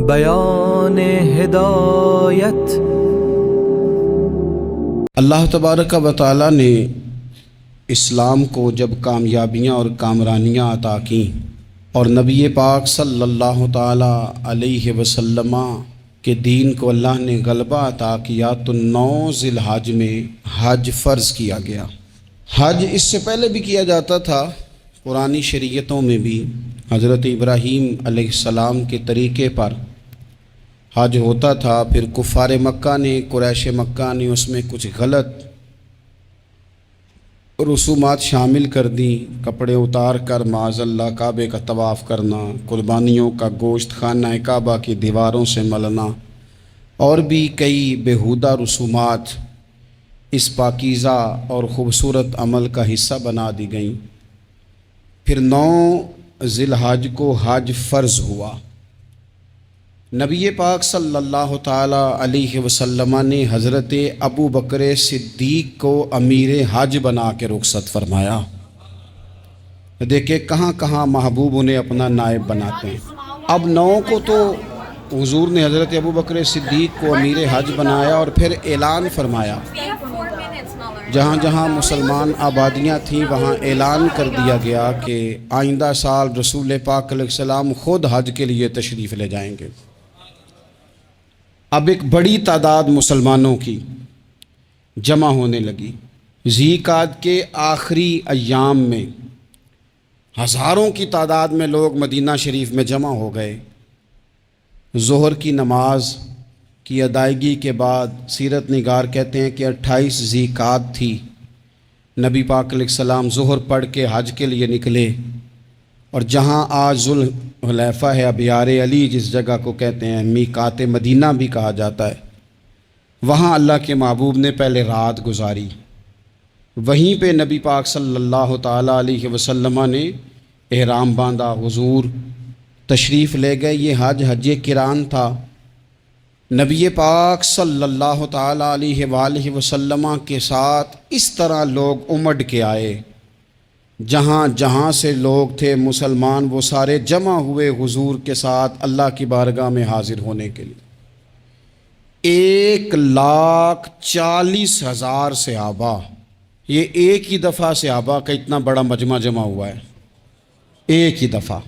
بیان ہدایت۔ اللہ تبارک و تعالیٰ نے اسلام کو جب کامیابیاں اور کامرانیاں عطا کیں اور نبی پاک صلی اللہ تعالیٰ علیہ وسلم کے دین کو اللہ نے غلبہ عطا کیا تو 9 ذی الحج میں حج فرض کیا گیا۔ حج اس سے پہلے بھی کیا جاتا تھا، پرانی شریعتوں میں بھی حضرت ابراہیم علیہ السلام کے طریقے پر حج ہوتا تھا، پھر کفار مکہ نے، قریش مکہ نے اس میں کچھ غلط رسومات شامل کر دیں، کپڑے اتار کر معاذ اللہ کعبے کا طواف کرنا، قربانیوں کا گوشت خانہ کعبہ کی دیواروں سے ملنا، اور بھی کئی بیہودہ رسومات اس پاکیزہ اور خوبصورت عمل کا حصہ بنا دی گئیں۔ پھر 9 ذی الحج کو حج فرض ہوا۔ نبی پاک صلی اللہ تعالیٰ علیہ وسلم نے حضرت ابو بکر صدیق کو امیر حج بنا کے رخصت فرمایا۔ دیکھیں کہاں کہاں محبوب انہیں اپنا نائب بناتے ہیں۔ اب 9 کو تو حضور نے حضرت ابو بکر صدیق کو امیر حج بنایا اور پھر اعلان فرمایا، جہاں جہاں مسلمان آبادیاں تھیں وہاں اعلان کر دیا گیا کہ آئندہ سال رسول پاک علیہ السلام خود حج کے لیے تشریف لے جائیں گے۔ اب ایک بڑی تعداد مسلمانوں کی جمع ہونے لگی۔ ذی قعدہ کے آخری ایام میں ہزاروں کی تعداد میں لوگ مدینہ شریف میں جمع ہو گئے۔ ظہر کی نماز کی ادائیگی کے بعد سیرت نگار کہتے ہیں کہ 28 ذی قعدہ تھی، نبی پاک علیہ السلام ظہر پڑھ کے حج کے لیے نکلے، اور جہاں آج ذوالحلیفہ ہے، ابیار علی جس جگہ کو کہتے ہیں، میقات مدینہ بھی کہا جاتا ہے، وہاں اللہ کے محبوب نے پہلے رات گزاری۔ وہیں پہ نبی پاک صلی اللہ تعالیٰ علیہ وسلم نے احرام باندھا، حضور تشریف لے گئے۔ یہ حج قران تھا۔ نبی پاک صلی اللہ تعالیٰ علیہ وآلہ وسلم کے ساتھ اس طرح لوگ امڑ کے آئے، جہاں جہاں سے لوگ تھے مسلمان وہ سارے جمع ہوئے حضور کے ساتھ اللہ کی بارگاہ میں حاضر ہونے کے لیے۔ 1,40,000 صحابہ، یہ ایک ہی دفعہ صحابہ کا اتنا بڑا مجمع جمع ہوا ہے، ایک ہی دفعہ۔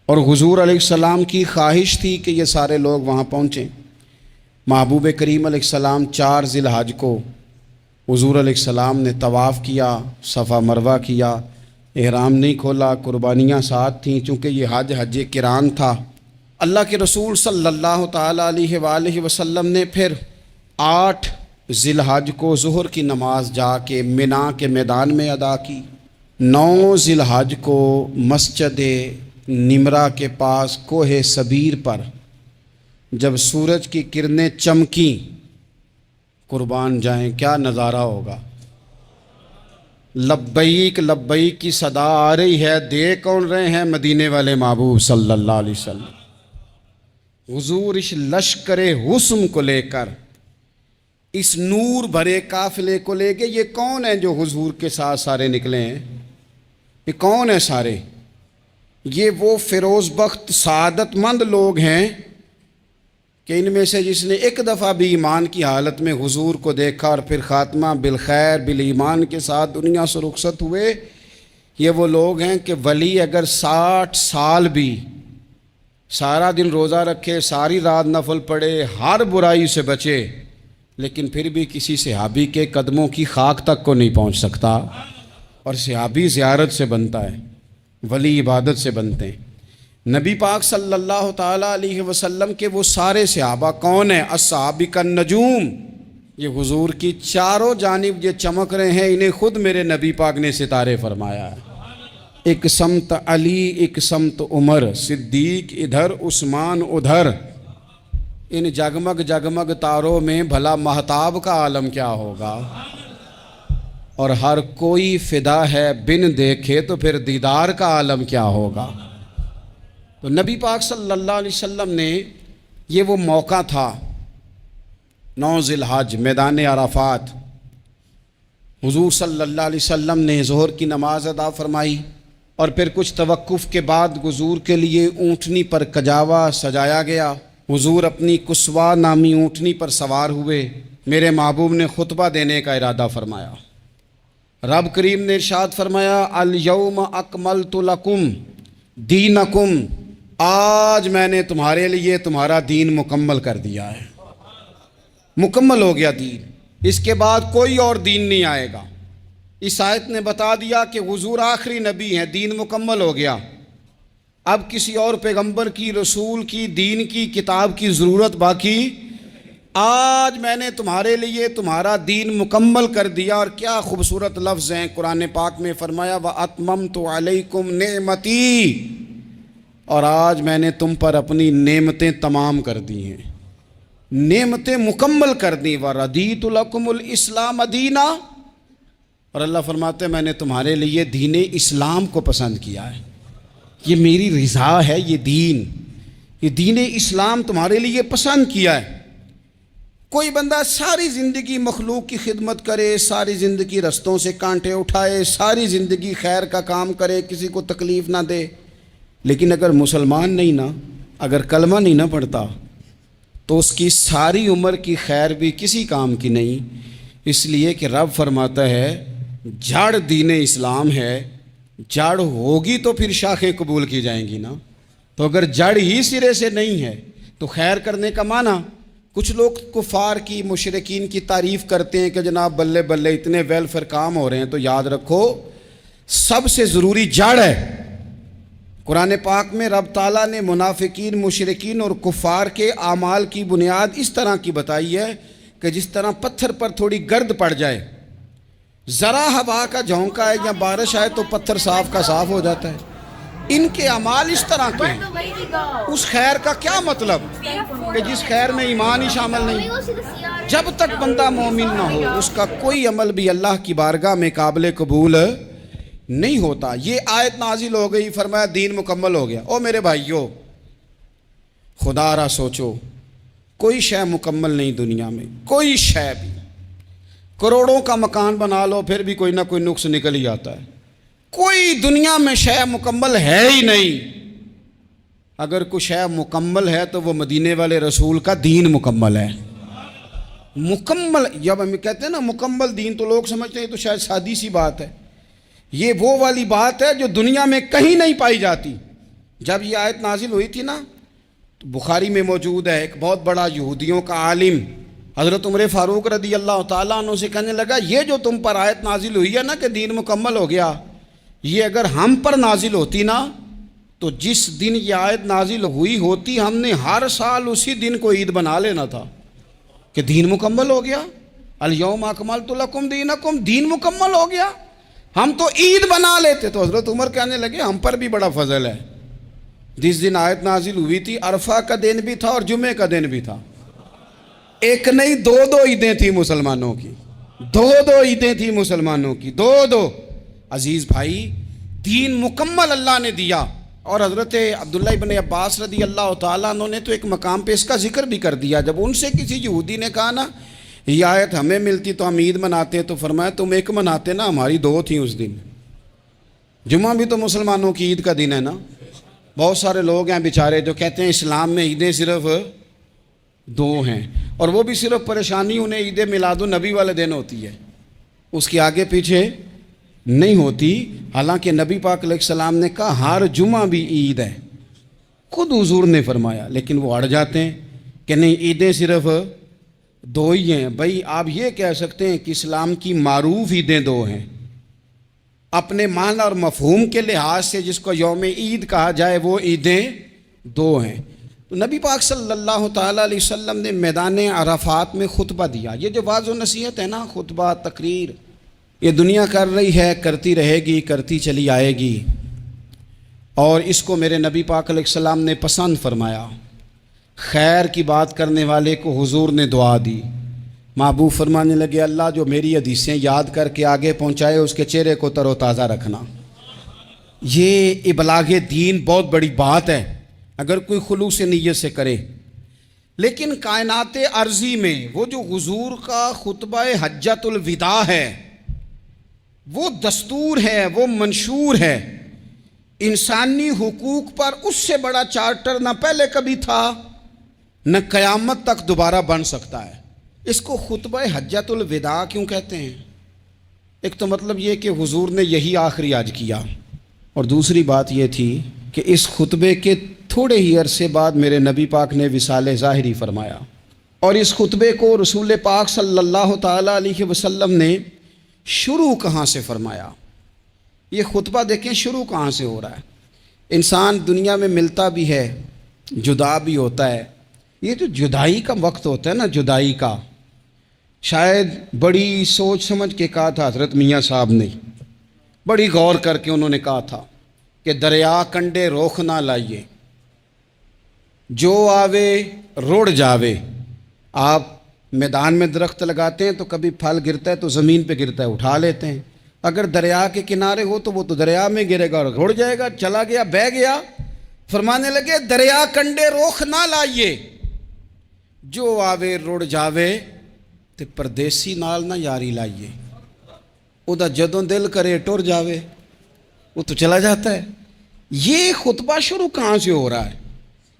اور حضور علیہ السلام کی خواہش تھی کہ یہ سارے لوگ وہاں پہنچیں۔ محبوب کریم علیہ السلام 4 ذی الحج کو حضور علیہ السلام نے طواف کیا، صفا مروہ کیا، احرام نہیں کھولا، قربانیاں ساتھ تھیں، چونکہ یہ حج قران تھا۔ اللہ کے رسول صلی اللہ تعالیٰ علیہ وآلہ وسلم نے پھر 8 ذی الحج کو ظہر کی نماز جا کے منا کے میدان میں ادا کی۔ 9 ذی الحج کو مسجد نمرہ کے پاس کوہ صبیر پر جب سورج کی کرنیں چمکیں، قربان جائیں کیا نظارہ ہوگا۔ لبیک لبیک کی صدا آ رہی ہے، دے کون رہے ہیں؟ مدینے والے محبوب صلی اللہ علیہ وسلم۔ حضور اس لشکر حسن کو لے کر، اس نور بھرے قافلے کو لے کے، یہ کون ہیں جو حضور کے ساتھ سارے نکلے ہیں؟ یہ کون ہیں سارے؟ یہ وہ فیروز بخت سعادت مند لوگ ہیں کہ ان میں سے جس نے ایک دفعہ بھی ایمان کی حالت میں حضور کو دیکھا اور پھر خاتمہ بالخیر بالایمان کے ساتھ دنیا سے رخصت ہوئے، یہ وہ لوگ ہیں کہ ولی اگر 60 سال بھی سارا دن روزہ رکھے، ساری رات نفل پڑھے، ہر برائی سے بچے، لیکن پھر بھی کسی صحابی کے قدموں کی خاک تک کو نہیں پہنچ سکتا۔ اور صحابی زیارت سے بنتا ہے، ولی عبادت سے بنتے ہیں۔ نبی پاک صلی اللہ تعالیٰ علیہ وسلم کے وہ سارے صحابہ کون ہیں؟ الصحابہ النجوم، یہ حضور کی چاروں جانب یہ چمک رہے ہیں، انہیں خود میرے نبی پاک نے ستارے فرمایا ہے۔ ایک سمت علی، ایک سمت عمر، صدیق ادھر، عثمان ادھر۔ ان جگمگ جگمگ تاروں میں بھلا مہتاب کا عالم کیا ہوگا؟ اور ہر کوئی فدا ہے بن دیکھے تو پھر دیدار کا عالم کیا ہوگا؟ تو نبی پاک صلی اللہ علیہ وسلم نے یہ وہ موقع تھا، 9 ذی الحج میدان عرفات، حضور صلی اللہ علیہ وسلم نے ظہر کی نماز ادا فرمائی، اور پھر کچھ توقف کے بعد حضور کے لیے اونٹنی پر کجاوا سجایا گیا۔ حضور اپنی کسوا نامی اونٹنی پر سوار ہوئے، میرے محبوب نے خطبہ دینے کا ارادہ فرمایا۔ رب کریم نے ارشاد فرمایا الیوم اکملت لکم دینکم، آج میں نے تمہارے لیے تمہارا دین مکمل کر دیا ہے، مکمل ہو گیا دین، اس کے بعد کوئی اور دین نہیں آئے گا۔ اس آیت نے بتا دیا کہ حضور آخری نبی ہیں، دین مکمل ہو گیا، اب کسی اور پیغمبر کی، رسول کی، دین کی، کتاب کی ضرورت باقی۔ آج میں نے تمہارے لیے تمہارا دین مکمل کر دیا۔ اور کیا خوبصورت لفظ ہیں قرآن پاک میں، فرمایا وَأَتْمَمْتُ عَلَيْكُمْ نِعْمَتِي، اور آج میں نے تم پر اپنی نعمتیں تمام کر دی ہیں، نعمتیں مکمل کر دی۔ وَرَضِيتُ لَكُمُ الْإِسْلَامَ دِينًا، اور اللہ فرماتے ہیں میں نے تمہارے لیے دین اسلام کو پسند کیا ہے، یہ میری رضا ہے، یہ دین اسلام تمہارے لیے پسند کیا ہے۔ کوئی بندہ ساری زندگی مخلوق کی خدمت کرے، ساری زندگی رستوں سے کانٹے اٹھائے، ساری زندگی خیر کا کام کرے، کسی کو تکلیف نہ دے، لیکن اگر مسلمان نہیں نا، اگر کلمہ نہیں نہ پڑھتا، تو اس کی ساری عمر کی خیر بھی کسی کام کی نہیں۔ اس لیے کہ رب فرماتا ہے جڑ دین اسلام ہے، جڑ ہوگی تو پھر شاخیں قبول کی جائیں گی نا، تو اگر جڑ ہی سرے سے نہیں ہے تو خیر کرنے کا معنی۔ کچھ لوگ کفار کی، مشرکین کی تعریف کرتے ہیں کہ جناب بلے بلے اتنے ویلفیئر کام ہو رہے ہیں، تو یاد رکھو سب سے ضروری جڑ ہے۔ قرآن پاک میں رب تعالیٰ نے منافقین، مشرکین اور کفار کے اعمال کی بنیاد اس طرح کی بتائی ہے کہ جس طرح پتھر پر تھوڑی گرد پڑ جائے، ذرا ہوا کا جھونکا ہے یا بارش آئے تو پتھر صاف کا صاف ہو جاتا ہے۔ ان کے اعمال اس طرح کے ہیں۔ اس خیر کا کیا مطلب کہ جس خیر میں ایمان ہی شامل نہیں؟ جب تک بندہ مومن نہ ہو اس کا کوئی عمل بھی اللہ کی بارگاہ میں قابل قبول نہیں ہوتا۔ یہ آیت نازل ہو گئی، فرمایا دین مکمل ہو گیا۔ او میرے بھائیو، خدا را سوچو، کوئی شے مکمل نہیں دنیا میں، کوئی شے بھی۔ کروڑوں کا مکان بنا لو پھر بھی کوئی نہ کوئی نقص نکل ہی آتا ہے۔ کوئی دنیا میں شے مکمل ہے ہی نہیں۔ اگر کوئی شے مکمل ہے تو وہ مدینے والے رسول کا دین مکمل ہے۔ مکمل، جب ہم کہتے ہیں نا مکمل دین، تو لوگ سمجھتے ہیں تو شاید سادی سی بات ہے۔ یہ وہ والی بات ہے جو دنیا میں کہیں نہیں پائی جاتی۔ جب یہ آیت نازل ہوئی تھی نا، تو بخاری میں موجود ہے، ایک بہت بڑا یہودیوں کا عالم حضرت عمر فاروق رضی اللہ تعالیٰ عنہ سے کہنے لگا یہ جو تم پر آیت نازل ہوئی ہے نا کہ دین مکمل ہو گیا، یہ اگر ہم پر نازل ہوتی نا تو جس دن یہ آیت نازل ہوئی ہوتی ہم نے ہر سال اسی دن کو عید بنا لینا تھا کہ دین مکمل ہو گیا۔ الیوم اکملت لکم دینکم، دین مکمل ہو گیا، ہم تو عید بنا لیتے۔ تو حضرت عمر کہنے لگے ہم پر بھی بڑا فضل ہے، جس دن آیت نازل ہوئی تھی عرفہ کا دن بھی تھا اور جمعے کا دن بھی تھا، ایک نہیں دو عیدیں تھیں مسلمانوں کی، دو عیدیں تھیں مسلمانوں کی، دو۔ عزیز بھائی، دین مکمل اللہ نے دیا۔ اور حضرت عبداللہ ابن عباس رضی اللہ تعالیٰ عنہ نے تو ایک مقام پہ اس کا ذکر بھی کر دیا، جب ان سے کسی یہودی نے کہا نا یہ آیت ہمیں ملتی تو ہم عید مناتے، تو فرمایا تم ایک مناتے نا، ہماری دو تھیں اس دن۔ جمعہ بھی تو مسلمانوں کی عید کا دن ہے نا۔ بہت سارے لوگ ہیں بیچارے جو کہتے ہیں اسلام میں عیدیں صرف دو ہیں، اور وہ بھی صرف پریشانی انہیں عید میلاد النبی والے دن ہوتی ہے، اس کے آگے پیچھے نہیں ہوتی۔ حالانکہ نبی پاک علیہ السلام نے کہا ہر جمعہ بھی عید ہے، خود حضور نے فرمایا، لیکن وہ اڑ جاتے ہیں کہ نہیں عیدیں صرف دو ہی ہیں۔ بھائی آپ یہ کہہ سکتے ہیں کہ اسلام کی معروف عیدیں دو ہیں، اپنے معنی اور مفہوم کے لحاظ سے جس کو یوم عید کہا جائے وہ عیدیں دو ہیں۔ تو نبی پاک صلی اللہ تعالیٰ علیہ وسلم نے میدان عرفات میں خطبہ دیا۔ یہ جو واعظ و نصیحت ہے نا، خطبہ، تقریر، یہ دنیا کر رہی ہے، کرتی رہے گی، کرتی چلی آئے گی، اور اس کو میرے نبی پاک علیہ السلام نے پسند فرمایا۔ خیر کی بات کرنے والے کو حضور نے دعا دی۔ محبوب فرمانے لگے اللہ جو میری حدیثیں یاد کر کے آگے پہنچائے اس کے چہرے کو تر و تازہ رکھنا۔ یہ ابلاغ دین بہت بڑی بات ہے اگر کوئی خلوص نیت سے کرے۔ لیکن کائنات ارضی میں وہ جو حضور کا خطبہ حجۃ الوداع ہے، وہ دستور ہے، وہ منشور ہے انسانی حقوق پر اس سے بڑا چارٹر نہ پہلے کبھی تھا نہ قیامت تک دوبارہ بن سکتا ہے۔ اس کو خطبہ حجۃ الوداع کیوں کہتے ہیں؟ ایک تو مطلب یہ کہ حضور نے یہی آخری حج کیا، اور دوسری بات یہ تھی کہ اس خطبے کے تھوڑے ہی عرصے بعد میرے نبی پاک نے وصال ظاہری فرمایا، اور اس خطبے کو رسول پاک صلی اللہ تعالیٰ علیہ وسلم نے شروع کہاں سے فرمایا؟ یہ خطبہ دیکھیں شروع کہاں سے ہو رہا ہے۔ انسان دنیا میں ملتا بھی ہے، جدا بھی ہوتا ہے۔ یہ جو جدائی کا وقت ہوتا ہے نا، جدائی کا، شاید بڑی سوچ سمجھ کے کہا تھا حضرت میاں صاحب نے، بڑی غور کر کے انہوں نے کہا تھا کہ دریا کنڈے روخ نہ لائیے، جو آوے روڑ جاوے۔ آپ میدان میں درخت لگاتے ہیں تو کبھی پھل گرتا ہے تو زمین پہ گرتا ہے، اٹھا لیتے ہیں۔ اگر دریا کے کنارے ہو تو وہ تو دریا میں گرے گا اور رڑ جائے گا، چلا گیا، بہہ گیا۔ فرمانے لگے دریا کنڈے روخ نہ لائیے، جو آوے روڑ جاوے، تے پردیسی نال نہ یاری لائیے، او دا جدوں دل کرے ٹر جاوے، وہ تو چلا جاتا ہے۔ یہ خطبہ شروع کہاں سے ہو رہا ہے؟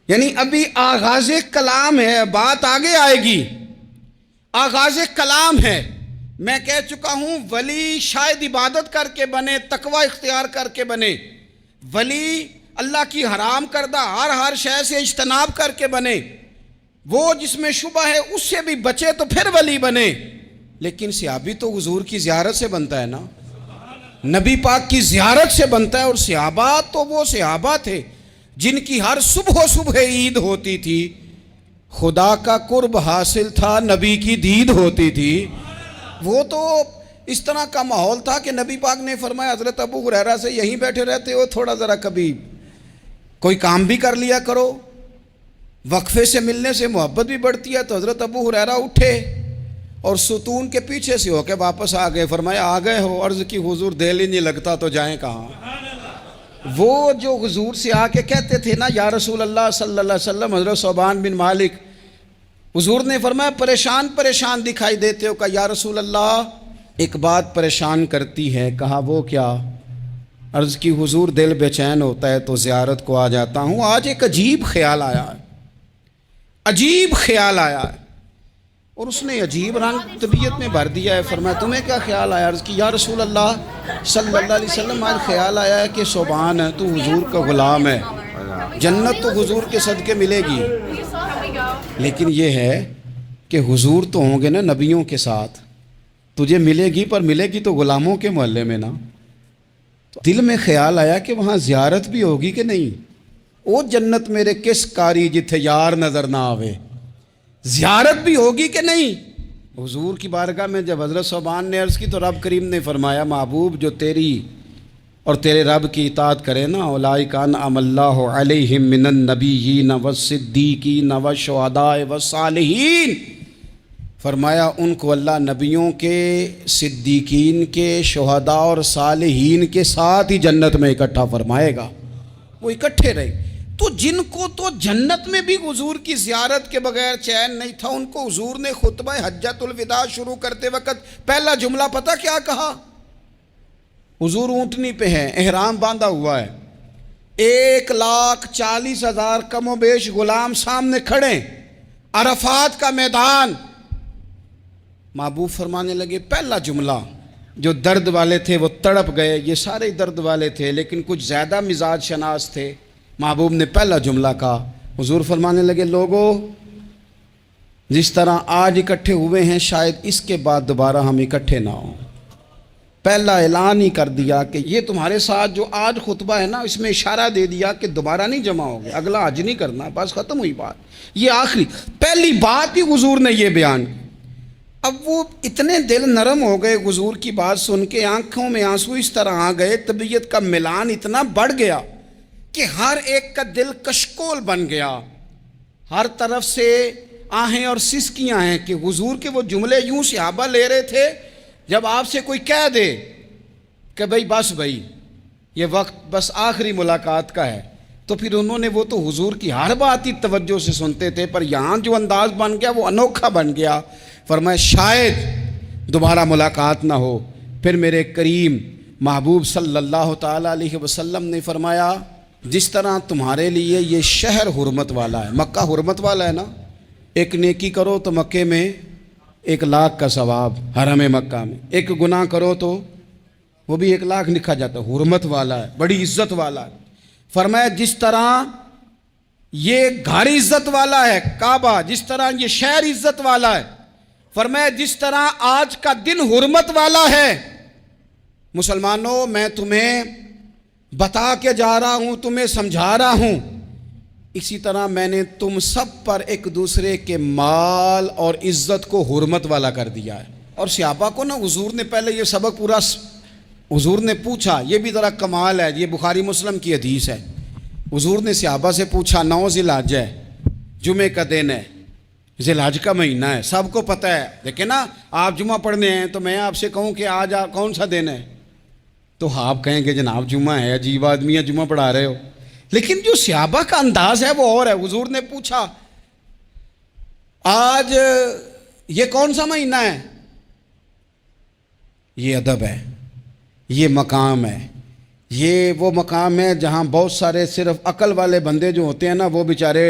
یعنی ابھی آغاز کلام ہے، بات آگے آئے گی، آغاز کلام ہے۔ میں کہہ چکا ہوں ولی شاید عبادت کر کے بنے، تقوی اختیار کر کے بنے، ولی اللہ کی حرام کردہ ہر شے سے اجتناب کر کے بنے، وہ جس میں شبہ ہے اس سے بھی بچے تو پھر ولی بنے۔ لیکن صحابی تو حضور کی زیارت سے بنتا ہے نا، نبی پاک کی زیارت سے بنتا ہے، اور صحابہ تو وہ صحابہ تھے جن کی ہر صبح عید ہوتی تھی، خدا کا قرب حاصل تھا، نبی کی دید ہوتی تھی۔ وہ تو اس طرح کا ماحول تھا کہ نبی پاک نے فرمایا حضرت ابو ہریرہ سے یہیں بیٹھے رہتے ہو، تھوڑا ذرا کبھی کوئی کام بھی کر لیا کرو، وقفے سے ملنے سے محبت بھی بڑھتی ہے۔ تو حضرت ابو ہریرہ اٹھے اور ستون کے پیچھے سے ہو کے واپس آ گئے۔ فرمایا آ گئے ہو؟ عرض کی حضور دل ہی نہیں لگتا تو جائیں کہاں؟ وہ جو حضور سے آ کے کہتے تھے نا یا رسول اللہ صلی اللہ علیہ وسلم، حضرت صوبان بن مالک، حضور نے فرمایا پریشان دکھائی دیتے ہو؟ کہا یا رسول اللہ ایک بات پریشان کرتی ہے۔ کہا وہ کیا؟ عرض کی حضور دل بے چین ہوتا ہے تو زیارت کو آ جاتا ہوں، آج ایک عجیب خیال آیا ہے، عجیب خیال آیا ہے، اور اس نے عجیب رنگ طبیعت میں بھر دیا ہے۔ فرمایا تمہیں کیا خیال آیا؟ عرض کی یا رسول اللہ صلی اللہ علیہ وسلم آج خیال آیا ہے کہ صوبان ہے، تو حضور کا غلام ہے، جنت تو حضور کے صدقے ملے گی، لیکن یہ ہے کہ حضور تو ہوں گے نا نبیوں کے ساتھ، تجھے ملے گی پر ملے گی تو غلاموں کے محلے میں نا۔ تو دل میں خیال آیا کہ وہاں زیارت بھی ہوگی کہ نہیں؟ او جنت میرے کس کاری جتھے یار نظر نہ آوے، زیارت بھی ہوگی کہ نہیں؟ حضور کی بارگاہ میں جب حضرت صوبان نے عرض کی تو رب کریم نے فرمایا محبوب جو تیری اور تیرے رب کی اطاعت کرے نا، اولئک انعم اللہ علیہم من النبیین والصدیقین والشہداء والصالحین، فرمایا ان کو اللہ نبیوں کے، صدیقین کے، شہداء اور صالحین کے ساتھ ہی جنت میں اکٹھا فرمائے گا، وہ اکٹھے رہے۔ تو جن کو تو جنت میں بھی حضور کی زیارت کے بغیر چین نہیں تھا، ان کو حضور نے خطبہ حجۃ الوداع شروع کرتے وقت پہلا جملہ پتہ کیا کہا؟ حضور اونٹنی پہ ہیں، احرام باندھا ہوا ہے، 1,40,000 کم و بیش غلام سامنے کھڑے، عرفات کا میدان۔ محبوب فرمانے لگے پہلا جملہ، جو درد والے تھے وہ تڑپ گئے، یہ سارے درد والے تھے لیکن کچھ زیادہ مزاج شناس تھے۔ محبوب نے پہلا جملہ کہا، حضور فرمانے لگے لوگوں جس طرح آج اکٹھے ہوئے ہیں شاید اس کے بعد دوبارہ ہم اکٹھے نہ ہوں۔ پہلا اعلان ہی کر دیا کہ یہ تمہارے ساتھ جو آج خطبہ ہے نا، اس میں اشارہ دے دیا کہ دوبارہ نہیں جمع ہوگے، اگلا حج نہیں کرنا، بس ختم ہوئی بات۔ یہ آخری پہلی بات ہی حضور نے یہ بیان کی۔ اب وہ اتنے دل نرم ہو گئے حضور کی بات سن کے، آنکھوں میں آنسو اس طرح آ گئے، طبیعت کا ملان اتنا بڑھ گیا کہ ہر ایک کا دل کشکول بن گیا، ہر طرف سے آہیں اور سسکیاں ہیں کہ حضور کے وہ جملے یوں صحابہ لے رہے تھے جب آپ سے کوئی کہہ دے کہ بھائی یہ وقت بس آخری ملاقات کا ہے، تو پھر انہوں نے وہ تو حضور کی ہر بات ہی توجہ سے سنتے تھے، پر یہاں جو انداز بن گیا وہ انوکھا بن گیا۔ فرمایا شاید دوبارہ ملاقات نہ ہو، پھر میرے کریم محبوب صلی اللہ تعالیٰ علیہ وسلم نے فرمایا جس طرح تمہارے لیے یہ شہر حرمت والا ہے، مکہ حرمت والا ہے نا، ایک نیکی کرو تو مکے میں 1,00,000 کا ثواب، حرم مکہ میں ایک گناہ کرو تو وہ بھی 1,00,000 لکھا جاتا ہے، حرمت والا ہے، بڑی عزت والا ہے۔ فرمایا جس طرح یہ گھر عزت والا ہے کعبہ، جس طرح یہ شہر عزت والا ہے، فرمایا جس طرح آج کا دن حرمت والا ہے، مسلمانوں میں تمہیں بتا کے جا رہا ہوں، تمہیں سمجھا رہا ہوں، اسی طرح میں نے تم سب پر ایک دوسرے کے مال اور عزت کو حرمت والا کر دیا ہے۔ اور صحابہ کو نا حضور نے پہلے یہ سبق پورا حضور نے پوچھا، یہ بھی ذرا کمال ہے، یہ بخاری مسلم کی حدیث ہے۔ حضور نے صحابہ سے پوچھا 9 ذی الحجہ ہے، جمعے کا دن ہے، ذی الحج کا مہینہ ہے، سب کو پتہ ہے، لیکن نا آپ جمعہ پڑھنے ہیں تو میں آپ سے کہوں کہ آج کون سا دن ہے تو آپ کہیں گے جناب جمعہ ہے، عجیب آدمی ہے، جمعہ پڑھا رہے ہو۔ لیکن جو صحابہ کا انداز ہے وہ اور ہے۔ حضور نے پوچھا آج یہ کون سا مہینہ ہے؟ یہ ادب ہے، یہ مقام ہے، یہ وہ مقام ہے جہاں بہت سارے صرف عقل والے بندے جو ہوتے ہیں نا وہ بیچارے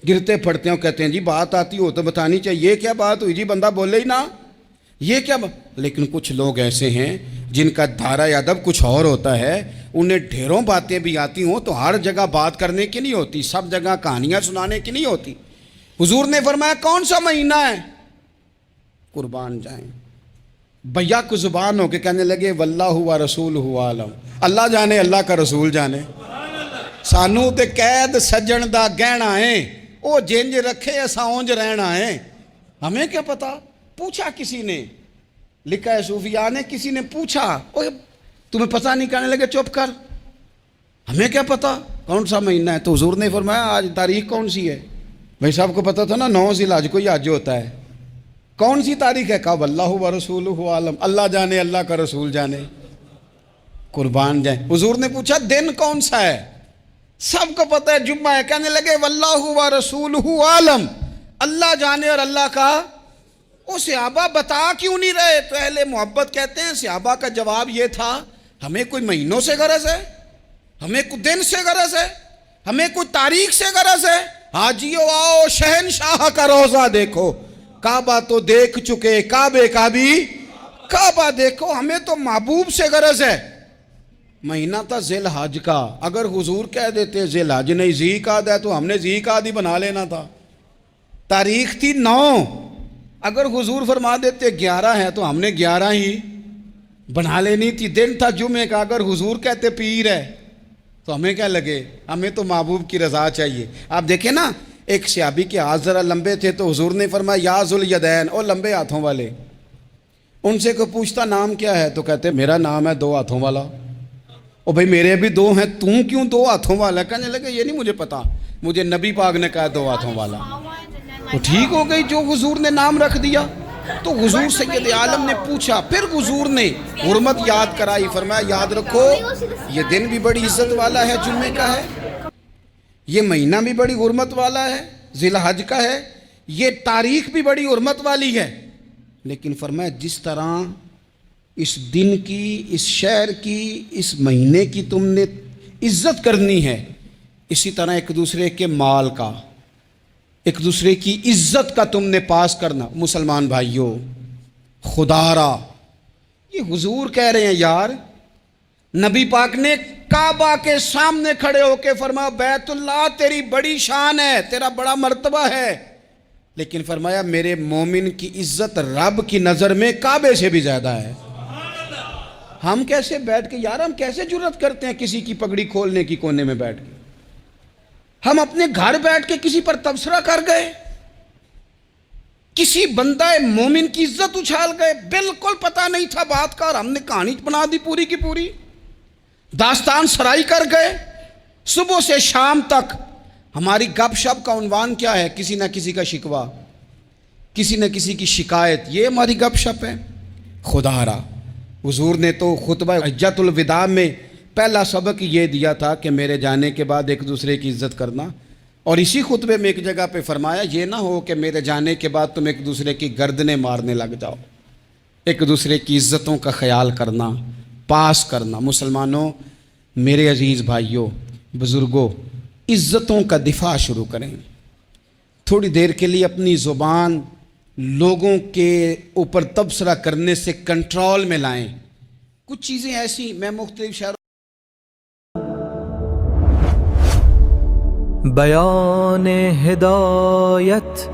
گرتے پڑتے ہیں اور کہتے ہیں جی بات آتی ہو تو بتانی چاہیے، یہ کیا بات ہوئی جی، بندہ بولے ہی نا، یہ کیا لیکن کچھ لوگ ایسے ہیں جن کا دھارہ ادب کچھ اور ہوتا ہے، انہیں ڈھیروں باتیں بھی آتی ہوں تو ہر جگہ بات کرنے کی نہیں ہوتی، سب جگہ کہانیاں سنانے کی نہیں ہوتی۔ حضور نے فرمایا کون سا مہینہ ہے؟ قربان جائیں بھیا کو زبان ہو کے کہنے لگے واللہ و رسولہ عالم، اللہ جانے اللہ کا رسول جانے، سانو تے قید سجن دا گہنا ہے، او جنج رکھے ایسا اونج رہنا ہے، ہمیں کیا پتا؟ پوچھا کسی نے، لکھا ہے صوفیاء نے، کسی نے پوچھا تمہیں پتہ نہیں، کہنے لگے چپ کر، ہمیں کیا پتا کون سا مہینہ ہے؟ تو حضور نے فرمایا آج تاریخ کون سی ہے؟ بھائی صاحب کو پتا تھا نا 9 ذی الحج کو ہی حج ہوتا ہے، کون سی تاریخ ہے؟ کہا واللہ و رسولہ عالم، اللہ جانے اللہ کا رسول جانے، قربان جائیں۔ حضور نے پوچھا دن کون سا ہے؟ سب کو پتا ہے جمعہ ہے، کہنے لگے واللہ و رسولہ عالم، اللہ جانے اور اللہ کا۔ وہ صحابہ بتا کیوں نہیں رہے؟ تو اہل محبت کہتے ہیں صحابہ کا جواب یہ تھا ہمیں کوئی مہینوں سے غرض ہے، ہمیں کوئی دن سے غرض ہے، ہمیں کوئی تاریخ سے غرض ہے؟ حاجیو آؤ شہنشاہ کا روزہ دیکھو، کعبہ تو دیکھ چکے، کعبے کا بھی کعبہ دیکھو، ہمیں تو محبوب سے غرض ہے۔ مہینہ تھا ذی الحج کا، اگر حضور کہہ دیتے ذی الحج نہیں ذی قعدہ ہے تو ہم نے ذی قعدہ ہی بنا لینا تھا۔ تاریخ تھی 9، اگر حضور فرما دیتے 11 ہے تو ہم نے 11 ہی بنا لینی تھی۔ دن تھا جمعے کا، اگر حضور کہتے پیر ہے تو ہمیں کیا لگے، ہمیں تو محبوب کی رضا چاہیے۔ آپ دیکھیں نا ایک صحابی کے ہاتھ ذرا لمبے تھے تو حضور نے فرمایا یا ذوالیدین، او لمبے ہاتھوں والے، ان سے کوئی پوچھتا نام کیا ہے تو کہتے میرا نام ہے 2 ہاتھوں والا۔ او بھائی میرے بھی 2 ہیں، تم کیوں 2 ہاتھوں والا؟ کہنے لگے یہ نہیں مجھے پتا، مجھے نبی پاک نے کہا 2 ہاتھوں والا، تو ٹھیک ہو گئی جو حضور نے نام رکھ دیا۔ تو حضور سید عالم نے پوچھا، پھر حضور نے حرمت یاد کرائی، فرمایا یاد رکھو یہ دن بھی بڑی عزت والا ہے، جمعے کا ہے، یہ مہینہ بھی بڑی حرمت والا ہے، ذی الحج کا ہے، یہ تاریخ بھی بڑی حرمت والی ہے، لیکن فرمایا جس طرح اس دن کی، اس شہر کی، اس مہینے کی تم نے عزت کرنی ہے، اسی طرح ایک دوسرے کے مال کا، ایک دوسرے کی عزت کا تم نے پاس کرنا۔ مسلمان بھائیوں خدا را یہ حضور کہہ رہے ہیں یار، نبی پاک نے کعبہ کے سامنے کھڑے ہو کے فرمایا بیت اللہ تیری بڑی شان ہے، تیرا بڑا مرتبہ ہے، لیکن فرمایا میرے مومن کی عزت رب کی نظر میں کعبے سے بھی زیادہ ہے۔ ہم کیسے بیٹھ کے یار، ہم کیسے جرت کرتے ہیں کسی کی پگڑی کھولنے کی کونے میں بیٹھ کے؟ ہم اپنے گھر بیٹھ کے کسی پر تبصرہ کر گئے، کسی بندہ مومن کی عزت اچھال گئے، بالکل پتہ نہیں تھا بات کا اور ہم نے کہانی بنا دی پوری کی پوری، داستان سرائی کر گئے۔ صبح سے شام تک ہماری گپ شپ کا عنوان کیا ہے؟ کسی نہ کسی کا شکوہ، کسی نہ کسی کی شکایت، یہ ہماری گپ شپ ہے۔ خدا را حضور نے تو خطبہ حجۃ الوداع میں پہلا سبق یہ دیا تھا کہ میرے جانے کے بعد ایک دوسرے کی عزت کرنا، اور اسی خطبے میں ایک جگہ پہ فرمایا یہ نہ ہو کہ میرے جانے کے بعد تم ایک دوسرے کی گردنیں مارنے لگ جاؤ، ایک دوسرے کی عزتوں کا خیال کرنا، پاس کرنا. مسلمانوں، میرے عزیز بھائیوں، بزرگوں، عزتوں کا دفاع شروع کریں. تھوڑی دیر کے لیے اپنی زبان لوگوں کے اوپر تبصرہ کرنے سے کنٹرول میں لائیں. کچھ چیزیں ایسی میں مختلف شہروں بیان ہدایت